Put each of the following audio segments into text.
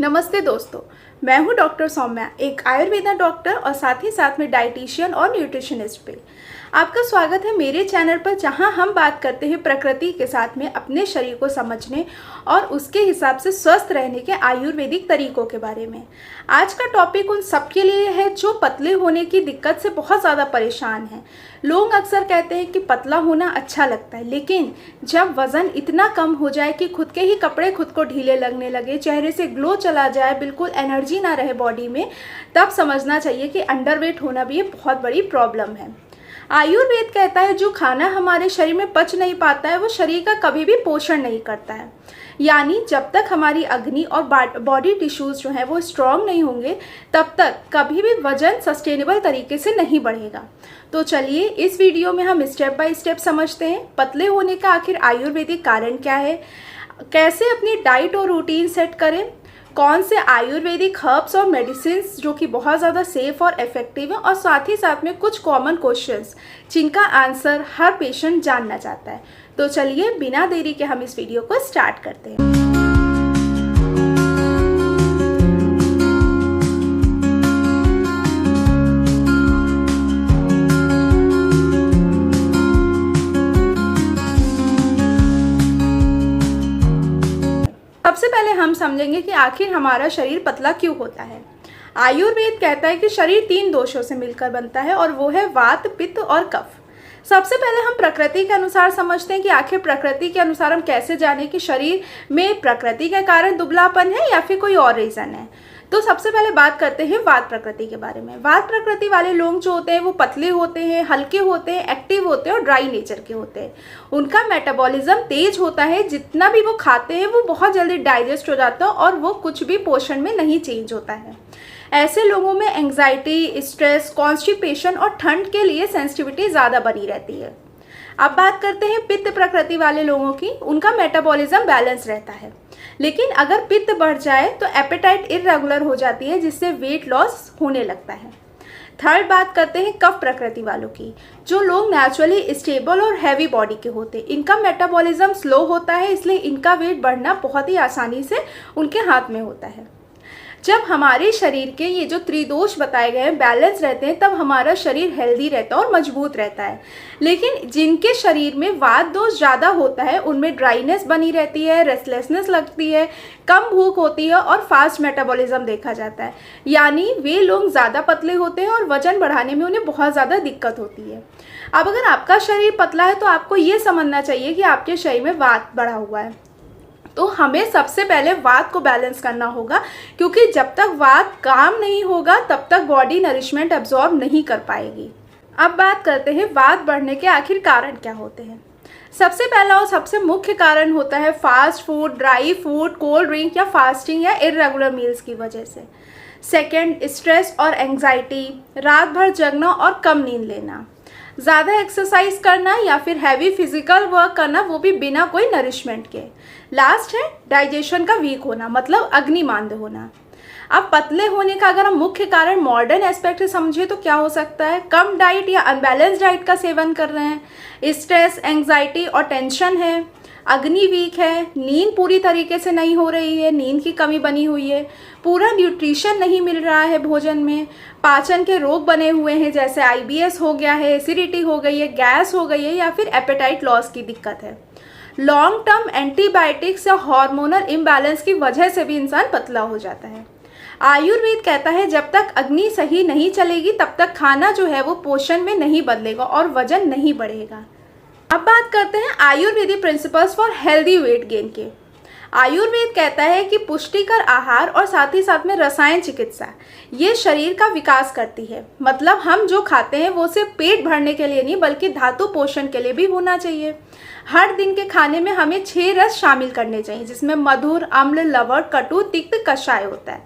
नमस्ते दोस्तों, मैं हूं डॉक्टर सौम्या, एक आयुर्वेदा डॉक्टर और साथ में डाइटिशियन और न्यूट्रिशनिस्ट पे। आपका स्वागत है मेरे चैनल पर, जहां हम बात करते हैं प्रकृति के साथ में अपने शरीर को समझने और उसके हिसाब से स्वस्थ रहने के आयुर्वेदिक तरीकों के बारे में। आज का टॉपिक उन सबके लिए है जो पतले होने की दिक्कत से बहुत ज़्यादा परेशान हैं। लोग अक्सर कहते हैं कि पतला होना अच्छा लगता है, लेकिन जब वज़न इतना कम हो जाए कि खुद के ही कपड़े खुद को ढीले लगने लगे, चेहरे से ग्लो चला जाए, बिल्कुल एनर्जी ना रहे बॉडी में, तब समझना चाहिए कि अंडरवेट होना भी एक बहुत बड़ी प्रॉब्लम है। आयुर्वेद कहता है जो खाना हमारे शरीर में पच नहीं पाता है वो शरीर का कभी भी पोषण नहीं करता है। यानी जब तक हमारी अग्नि और बॉडी टिश्यूज़ जो हैं वो स्ट्रॉन्ग नहीं होंगे, तब तक कभी भी वजन सस्टेनेबल तरीके से नहीं बढ़ेगा। तो चलिए इस वीडियो में हम स्टेप बाय स्टेप समझते हैं पतले होने का आखिर आयुर्वेदिक कारण क्या है, कैसे अपनी डाइट और रूटीन सेट करें, कौन से आयुर्वेदिक हर्ब्स और मेडिसिन्स जो कि बहुत ज़्यादा सेफ और इफ़ेक्टिव है, और साथ में कुछ कॉमन क्वेश्चंस जिनका आंसर हर पेशेंट जानना चाहता है। तो चलिए बिना देरी के हम इस वीडियो को स्टार्ट करते हैं। सबसे पहले हम समझेंगे कि आखिर हमारा शरीर पतला क्यों होता है। आयुर्वेद कहता है कि शरीर 3 दोषों से मिलकर बनता है, और वो है वात, पित्त और कफ। सबसे पहले हम प्रकृति के अनुसार समझते हैं कि आखिर प्रकृति के अनुसार हम कैसे जाने कि शरीर में प्रकृति के कारण दुबलापन है या फिर कोई और रीज़न है। तो सबसे पहले बात करते हैं वात प्रकृति के बारे में। वात प्रकृति वाले लोग जो होते हैं वो पतले होते हैं, हल्के होते हैं, एक्टिव होते हैं और ड्राई नेचर के होते हैं। उनका मेटाबॉलिज्म तेज होता है, जितना भी वो खाते हैं वो बहुत जल्दी डाइजेस्ट हो जाता है और वो कुछ भी पोषण में नहीं चेंज होता है। ऐसे लोगों में एंग्जाइटी, स्ट्रेस, कॉन्स्टिपेशन और ठंड के लिए सेंसिटिविटी ज़्यादा बनी रहती है। अब बात करते हैं पित्त प्रकृति वाले लोगों की। उनका मेटाबॉलिज्म बैलेंस रहता है, लेकिन अगर पित्त बढ़ जाए तो एपेटाइट इरेगुलर हो जाती है, जिससे वेट लॉस होने लगता है। थर्ड बात करते हैं कफ प्रकृति वालों की। जो लोग नेचुरली स्टेबल और हैवी बॉडी के होते हैं, इनका मेटाबॉलिज्म स्लो होता है, इसलिए इनका वेट बढ़ना बहुत ही आसानी से उनके हाथ में होता है। जब हमारे शरीर के ये जो त्रिदोष बताए गए हैं बैलेंस रहते हैं, तब हमारा शरीर हेल्दी रहता है और मजबूत रहता है। लेकिन जिनके शरीर में वात दोष ज़्यादा होता है, उनमें ड्राइनेस बनी रहती है, रेस्टलेसनेस लगती है, कम भूख होती है और फास्ट मेटाबॉलिज्म देखा जाता है। यानी वे लोग ज़्यादा पतले होते हैं और वजन बढ़ाने में उन्हें बहुत ज़्यादा दिक्कत होती है। अब अगर आपका शरीर पतला है तो आपको ये समझना चाहिए कि आपके शरीर में वात बढ़ा हुआ है। तो हमें सबसे पहले वात को बैलेंस करना होगा, क्योंकि जब तक वात काम नहीं होगा तब तक बॉडी नरिशमेंट एब्जॉर्ब नहीं कर पाएगी। अब बात करते हैं वात बढ़ने के आखिर कारण क्या होते हैं। सबसे पहला और सबसे मुख्य कारण होता है fast food, dry food, cold drink या फास्टिंग या इर्रेगुलर मील्स की वजह से। सेकेंड, स्ट्रेस और एंग्जाइटी, रात भर जगना और कम नींद लेना, ज़्यादा एक्सरसाइज करना या फिर हैवी फिजिकल वर्क करना, वो भी बिना कोई नरिशमेंट के। लास्ट है डाइजेशन का वीक होना, मतलब अग्निमांद होना। अब पतले होने का अगर हम मुख्य कारण मॉडर्न एस्पेक्ट से समझे तो क्या हो सकता है। कम डाइट या अनबैलेंस डाइट का सेवन कर रहे हैं, स्ट्रेस, एंग्जाइटी और टेंशन है, अग्नि वीक है, नींद पूरी तरीके से नहीं हो रही है, नींद की कमी बनी हुई है, पूरा न्यूट्रिशन नहीं मिल रहा है भोजन में, पाचन के रोग बने हुए हैं जैसे IBS हो गया है, एसिडिटी हो गई है, गैस हो गई है या फिर एपेटाइट लॉस की दिक्कत है। लॉन्ग टर्म एंटीबायोटिक्स या हार्मोनल इम्बैलेंस की वजह से भी इंसान पतला हो जाता है। आयुर्वेद कहता है जब तक अग्नि सही नहीं चलेगी तब तक खाना जो है वो पोषण में नहीं बदलेगा और वजन नहीं बढ़ेगा। अब बात करते हैं Ayurvedic principles for healthy weight gain के। आयुर्वेद कहता है कि पुष्टिकर आहार और साथ में रसायन चिकित्सा ये शरीर का विकास करती है। मतलब हम जो खाते हैं वो सिर्फ पेट भरने के लिए नहीं बल्कि धातु पोषण के लिए भी होना चाहिए। हर दिन के खाने में हमें 6 रस शामिल करने चाहिए, जिसमें मधुर, अम्ल, लवण, कटु, तिक्त, कषाय होता है।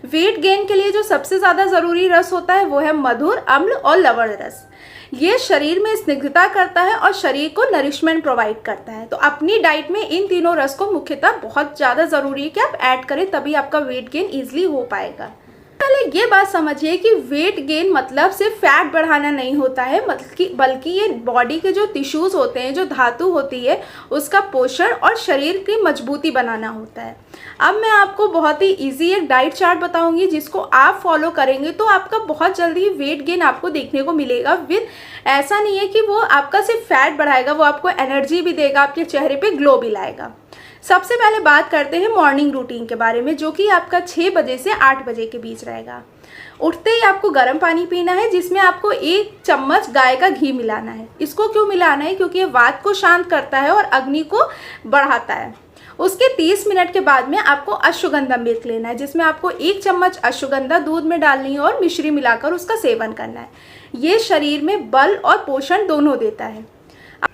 वेट गेन के लिए जो सबसे ज़्यादा ज़रूरी रस होता है वो है मधुर, अम्ल और लवण रस। ये शरीर में स्निग्धता करता है और शरीर को नरिशमेंट प्रोवाइड करता है। तो अपनी डाइट में इन तीनों रस को मुख्यतः बहुत ज़्यादा ज़रूरी है कि आप ऐड करें, तभी आपका वेट गेन ईजिली हो पाएगा। पहले ये बात समझिए कि वेट गेन मतलब सिर्फ फैट बढ़ाना नहीं होता है, बल्कि ये बॉडी के जो टिश्यूज़ होते हैं, जो धातु होती है, उसका पोषण और शरीर की मजबूती बनाना होता है। अब मैं आपको बहुत ही इजी एक डाइट चार्ट बताऊंगी जिसको आप फॉलो करेंगे तो आपका बहुत जल्दी वेट गेन आपको देखने को मिलेगा। विद ऐसा नहीं है कि वो आपका सिर्फ फैट बढ़ाएगा, वो आपको एनर्जी भी देगा, आपके चेहरे पे ग्लो भी लाएगा। सबसे पहले बात करते हैं मॉर्निंग रूटीन के बारे में, जो कि आपका 6 बजे से 8 बजे के बीच रहेगा। उठते ही आपको गर्म पानी पीना है, जिसमें आपको 1 चम्मच गाय का घी मिलाना है। इसको क्यों मिलाना है? क्योंकि ये वात को शांत करता है और अग्नि को बढ़ाता है। उसके 30 मिनट के बाद में आपको अश्वगंधा मिल्क लेना है, जिसमें आपको 1 चम्मच अश्वगंधा दूध में डालनी है और मिश्री मिलाकर उसका सेवन करना है। ये शरीर में बल और पोषण दोनों देता है।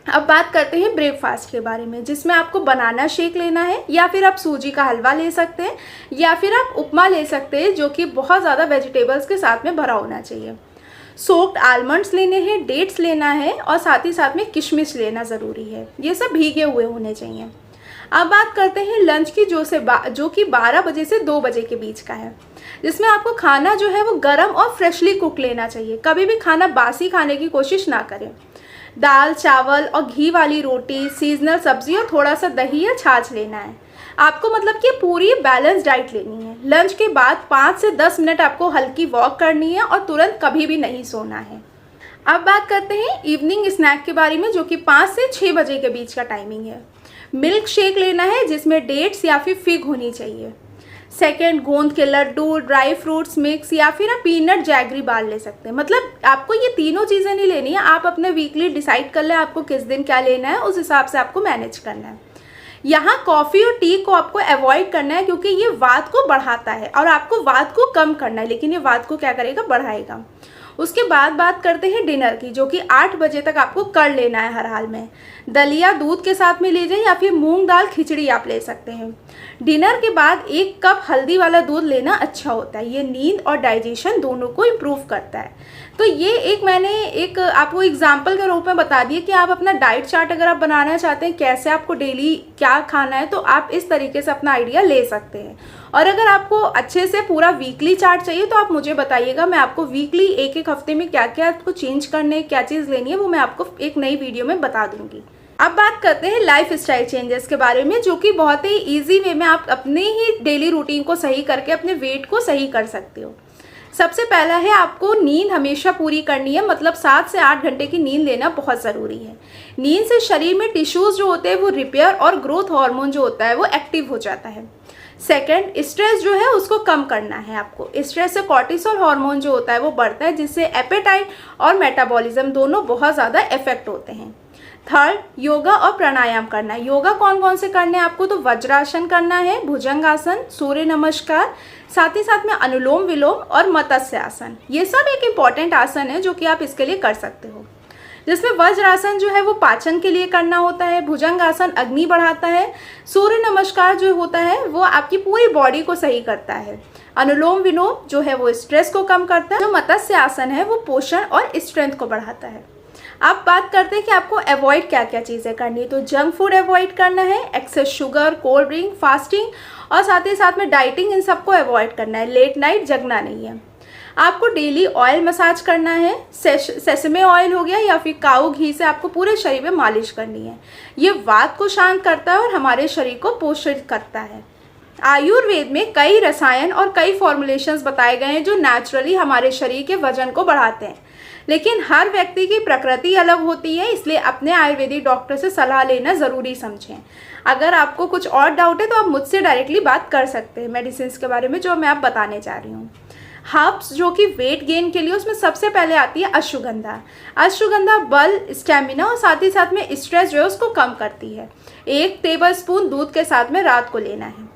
अब बात करते हैं ब्रेकफास्ट के बारे में, जिसमें आपको बनाना शेक लेना है, या फिर आप सूजी का हलवा ले सकते हैं, या फिर आप उपमा ले सकते हैं, जो कि बहुत ज़्यादा वेजिटेबल्स के साथ में भरा होना चाहिए। सोक्ड आलमंड्स लेने हैं, डेट्स लेना है और साथ ही साथ में किशमिश लेना ज़रूरी है। ये सब भीगे हुए होने चाहिए। अब बात करते हैं लंच की, जो कि 12 बजे से 2 बजे के बीच का है, जिसमें आपको खाना जो है वो गर्म और फ्रेशली कुक लेना चाहिए। कभी भी खाना बासी खाने की कोशिश ना करें। दाल, चावल और घी वाली रोटी, सीजनल सब्जी और थोड़ा सा दही या छाछ लेना है। आपको मतलब कि पूरी बैलेंस डाइट लेनी है। लंच के बाद 5 से 10 मिनट आपको हल्की वॉक करनी है और तुरंत कभी भी नहीं सोना है। अब बात करते हैं इवनिंग स्नैक के बारे में, जो कि 5 से 6 बजे के बीच का टाइमिंग है। मिल्क शेक लेना है, जिसमें डेट्स या फिर फिग होनी चाहिए। सेकंड, गोंद के लड्डू, ड्राई फ्रूट्स मिक्स, या फिर आप पीनट जैगरी बार ले सकते हैं। मतलब आपको ये तीनों चीज़ें नहीं लेनी है, आप अपने वीकली डिसाइड कर लें आपको किस दिन क्या लेना है, उस हिसाब से आपको मैनेज करना है। यहाँ कॉफ़ी और टी को आपको अवॉइड करना है, क्योंकि ये वात को बढ़ाता है और आपको वात को कम करना है, लेकिन ये वात को क्या करेगा? बढ़ाएगा। उसके बाद बात करते हैं डिनर की, जो कि 8 बजे तक आपको कर लेना है हर हाल में। दलिया दूध के साथ में लीजिए, या फिर मूंग दाल खिचड़ी आप ले सकते हैं। डिनर के बाद 1 कप हल्दी वाला दूध लेना अच्छा होता है। ये नींद और डाइजेशन दोनों को इम्प्रूव करता है। तो ये मैंने आपको एग्जाम्पल के रूप में बता दिया कि आप अपना डाइट चार्ट अगर आप बनाना चाहते हैं, कैसे आपको डेली क्या खाना है, तो आप इस तरीके से अपना आइडिया ले सकते हैं। और अगर आपको अच्छे से पूरा वीकली चार्ट चाहिए तो आप मुझे बताइएगा, मैं आपको वीकली एक हफ्ते में क्या क्या आपको चेंज करने, क्या चीज़ लेनी है, वो मैं आपको एक नई वीडियो में बता दूंगी। अब बात करते हैं लाइफ स्टाइल चेंजेस के बारे में, जो कि बहुत ही ईजी वे में आप अपने ही डेली रूटीन को सही करके अपने वेट को सही कर सकते हो। सबसे पहला है, आपको नींद हमेशा पूरी करनी है। मतलब 7 से 8 घंटे की नींद लेना बहुत ज़रूरी है। नींद से शरीर में टिश्यूज़ जो होते हैं वो रिपेयर और ग्रोथ हार्मोन जो होता है वो एक्टिव हो जाता है। सेकंड, स्ट्रेस जो है उसको कम करना है आपको। स्ट्रेस से कॉर्टिसोल हार्मोन जो होता है वो बढ़ता है, जिससे एपेटाइट और मेटाबॉलिज्म दोनों बहुत ज़्यादा इफेक्ट होते हैं। थर्ड, योगा और प्राणायाम करना है। योगा कौन कौन से करने हैं आपको? तो वज्रासन करना है, भुजंगासन, सूर्य नमस्कार, साथ ही साथ में अनुलोम विलोम और मत्स्य आसन। ये सब एक इम्पॉर्टेंट आसन है जो कि आप इसके लिए कर सकते हो। जिसमें वज्रासन जो है वो पाचन के लिए करना होता है, भुजंगासन अग्नि बढ़ाता है, सूर्य नमस्कार जो होता है वो आपकी पूरी बॉडी को सही करता है, अनुलोम विलोम जो है वो स्ट्रेस को कम करता है, जो मत्स्य आसन है वो पोषण और स्ट्रेंथ को बढ़ाता है। अब बात करते हैं कि आपको अवॉइड क्या क्या चीज़ें करनी है। तो जंक फूड अवॉइड करना है, excess sugar, cold drink, fasting और साथ ही साथ में डाइटिंग, इन सबको अवॉइड करना है। लेट नाइट जगना नहीं है। आपको डेली ऑयल मसाज करना है, सेसमे ऑयल हो गया या फिर काऊ घी से आपको पूरे शरीर में मालिश करनी है। ये वात को शांत करता है और हमारे शरीर को पोषित करता है। आयुर्वेद में कई रसायन और कई फॉर्मुलेशंस बताए गए हैं जो नेचुरली हमारे शरीर के वजन को बढ़ाते हैं, लेकिन हर व्यक्ति की प्रकृति अलग होती है, इसलिए अपने आयुर्वेदिक डॉक्टर से सलाह लेना ज़रूरी समझें। अगर आपको कुछ और डाउट है तो आप मुझसे डायरेक्टली बात कर सकते हैं मेडिसिन के बारे में, जो मैं आप बताने जा रही हूँ। हर्ब्स जो कि वेट गेन के लिए, उसमें सबसे पहले आती है अश्वगंधा। अश्वगंधा बल, स्टेमिना और साथ ही साथ में स्ट्रेस जो है उसको कम करती है। 1 टेबलस्पून दूध के साथ में रात को लेना है।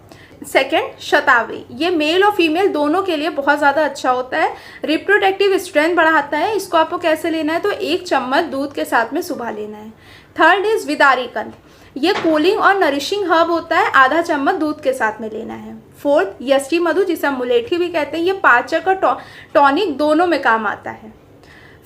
सेकेंड, शतावरी, ये मेल और फीमेल दोनों के लिए बहुत ज़्यादा अच्छा होता है, रिप्रोडक्टिव स्ट्रेंथ बढ़ाता है। इसको आपको कैसे लेना है? तो 1 चम्मच दूध के साथ में सुबह लेना है। थर्ड इज विदारीकंद, ये कूलिंग और नरिशिंग हर्ब होता है, आधा चम्मच दूध के साथ में लेना है। फोर्थ, यष्टि मधु, जिसे हम मुलेठी भी कहते हैं, ये पाचक और टॉनिक दोनों में काम आता है।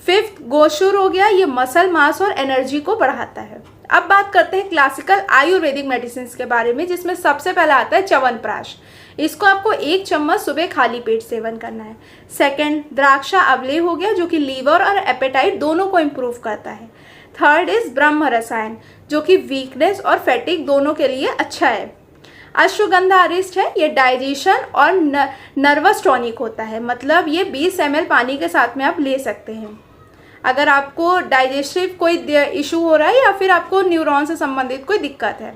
फिफ्थ, गोशूर हो गया, ये मसल मास और एनर्जी को बढ़ाता है। अब बात करते हैं क्लासिकल आयुर्वेदिक मेडिसिन के बारे में, जिसमें सबसे पहला आता है च्यवनप्राश। इसको आपको 1 चम्मच सुबह खाली पेट सेवन करना है। सेकंड, द्राक्षा अवले हो गया, जो कि लीवर और एपेटाइट दोनों को इम्प्रूव करता है। थर्ड इज ब्रह्म रसायन, जो कि वीकनेस और फैटिक दोनों के लिए अच्छा है। अश्वगंधा अरिस्ट है, ये डाइजेशन और नर्वस टॉनिक होता है, मतलब ये 20 ml पानी के साथ में आप ले सकते हैं अगर आपको डाइजेस्टिव कोई इशू हो रहा है या फिर आपको न्यूरॉन से संबंधित कोई दिक्कत है।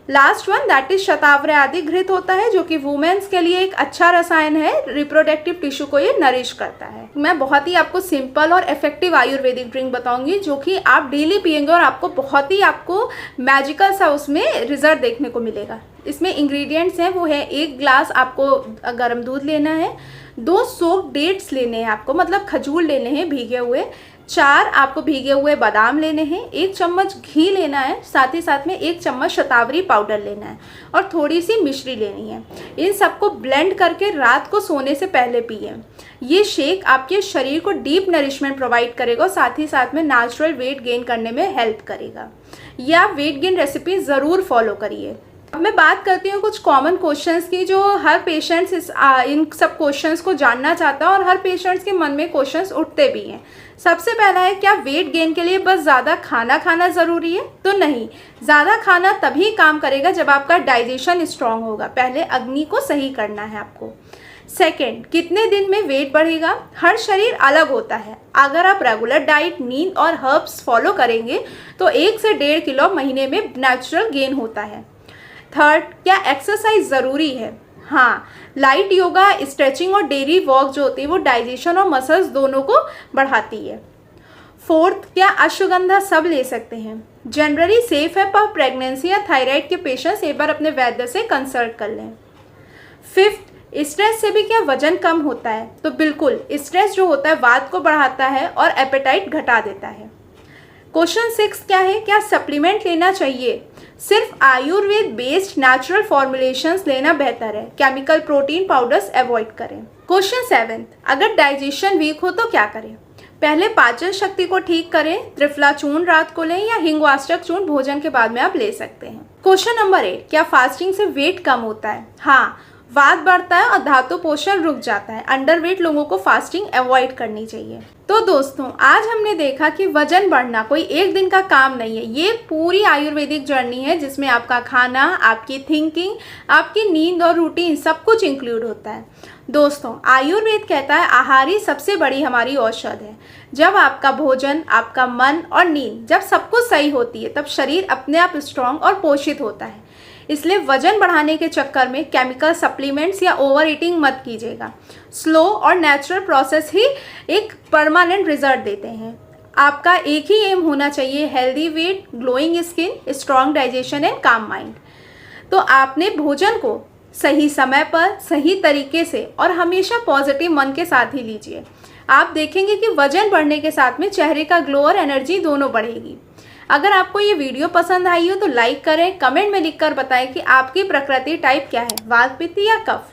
लास्ट वन दैट इज शतावरी आदि घृत होता है, जो कि वुमेन्स के लिए एक अच्छा रसायन है, रिप्रोडक्टिव टिश्यू को ये नरिश करता है। मैं बहुत ही आपको सिंपल और इफेक्टिव आयुर्वेदिक ड्रिंक बताऊंगी, जो कि आप डेली पिएंगे और आपको बहुत ही आपको मैजिकल सा उसमें रिजल्ट देखने को मिलेगा। इसमें इंग्रेडिएंट्स हैं, वो है 1 ग्लास आपको गर्म दूध लेना है, 2 सोक्ड डेट्स लेने हैं आपको, मतलब खजूर लेने हैं भीगे हुए, 4 आपको भीगे हुए बादाम लेने हैं, 1 चम्मच घी लेना है, साथ ही साथ में 1 चम्मच शतावरी पाउडर लेना है और थोड़ी सी मिश्री लेनी है। इन सबको ब्लेंड करके रात को सोने से पहले पिए। ये शेक आपके शरीर को डीप नरिशमेंट प्रोवाइड करेगा, साथ ही साथ में नेचुरल वेट गेन करने में हेल्प करेगा। ये आप वेट गेन रेसिपी ज़रूर फॉलो करिए। अब मैं बात करती हूँ कुछ कॉमन क्वेश्चंस की, जो हर पेशेंट्स इन सब क्वेश्चंस को जानना चाहता है और हर पेशेंट्स के मन में क्वेश्चंस उठते भी हैं। सबसे पहला है, क्या वेट गेन के लिए बस ज़्यादा खाना खाना ज़रूरी है? तो नहीं, ज़्यादा खाना तभी काम करेगा जब आपका डाइजेशन स्ट्रांग होगा। पहले अग्नि को सही करना है आपको। सेकेंड, कितने दिन में वेट बढ़ेगा? हर शरीर अलग होता है। अगर आप रेगुलर डाइट, नींद और हर्ब्स फॉलो करेंगे तो 1 से 1.5 किलो महीने में नेचुरल गेन होता है। थर्ड, क्या एक्सरसाइज ज़रूरी है? हाँ, लाइट योगा, स्ट्रेचिंग और डेली वॉक जो होती है वो डाइजेशन और मसल्स दोनों को बढ़ाती है। फोर्थ, क्या अश्वगंधा सब ले सकते हैं? जनरली सेफ है, पर प्रेगनेंसी या थायराइड के पेशेंट्स एक बार अपने वैद्य से कंसल्ट कर लें। फिफ्थ, स्ट्रेस से भी क्या वजन कम होता है? तो बिल्कुल, स्ट्रेस जो होता है वात को बढ़ाता है और एपेटाइट घटा देता है। क्वेश्चन 6 क्या है, क्या सप्लीमेंट लेना चाहिए? सिर्फ आयुर्वेद बेस्ड नेचुरल फॉर्मुलेशंस लेना बेहतर है, केमिकल प्रोटीन पाउडर्स अवॉइड करें। क्वेश्चन 7, अगर डाइजेशन वीक हो तो क्या करें? पहले पाचन शक्ति को ठीक करें, त्रिफला चूर्ण रात को लें या हिंगवाष्टक चूर्ण भोजन के बाद में आप ले सकते हैं। क्वेश्चन नंबर 8, क्या फास्टिंग से वेट कम होता है? हाँ, वात बढ़ता है और धातु पोषण रुक जाता है। अंडरवेट लोगों को फास्टिंग अवॉइड करनी चाहिए। तो दोस्तों, आज हमने देखा कि वजन बढ़ना कोई एक दिन का काम नहीं है, ये पूरी आयुर्वेदिक जर्नी है जिसमें आपका खाना, आपकी थिंकिंग, आपकी नींद और रूटीन सब कुछ इंक्लूड होता है। दोस्तों, आयुर्वेद कहता है आहार ही सबसे बड़ी हमारी औषध है। जब आपका भोजन, आपका मन और नींद जब सब कुछ सही होती है, तब शरीर अपने आप स्ट्रांग और पोषित होता है। इसलिए वजन बढ़ाने के चक्कर में केमिकल सप्लीमेंट्स या ओवर ईटिंग मत कीजिएगा। स्लो और नेचुरल प्रोसेस ही एक परमानेंट रिजल्ट देते हैं। आपका एक ही एम होना चाहिए, healthy weight, glowing skin, strong digestion and काम माइंड। तो आपने भोजन को सही समय पर, सही तरीके से और हमेशा पॉजिटिव मन के साथ ही लीजिए। आप देखेंगे कि वजन बढ़ने के साथ में चेहरे का ग्लो और एनर्जी दोनों बढ़ेगी। अगर आपको ये वीडियो पसंद आई हो तो लाइक करें, कमेंट में लिखकर बताएं कि आपकी प्रकृति टाइप क्या है, वात, पित्त या कफ।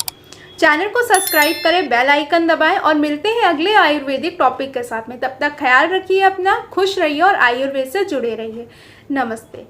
चैनल को सब्सक्राइब करें, बेल आइकन दबाएं और मिलते हैं अगले आयुर्वेदिक टॉपिक के साथ में। तब तक ख्याल रखिए अपना, खुश रहिए और आयुर्वेद से जुड़े रहिए। नमस्ते।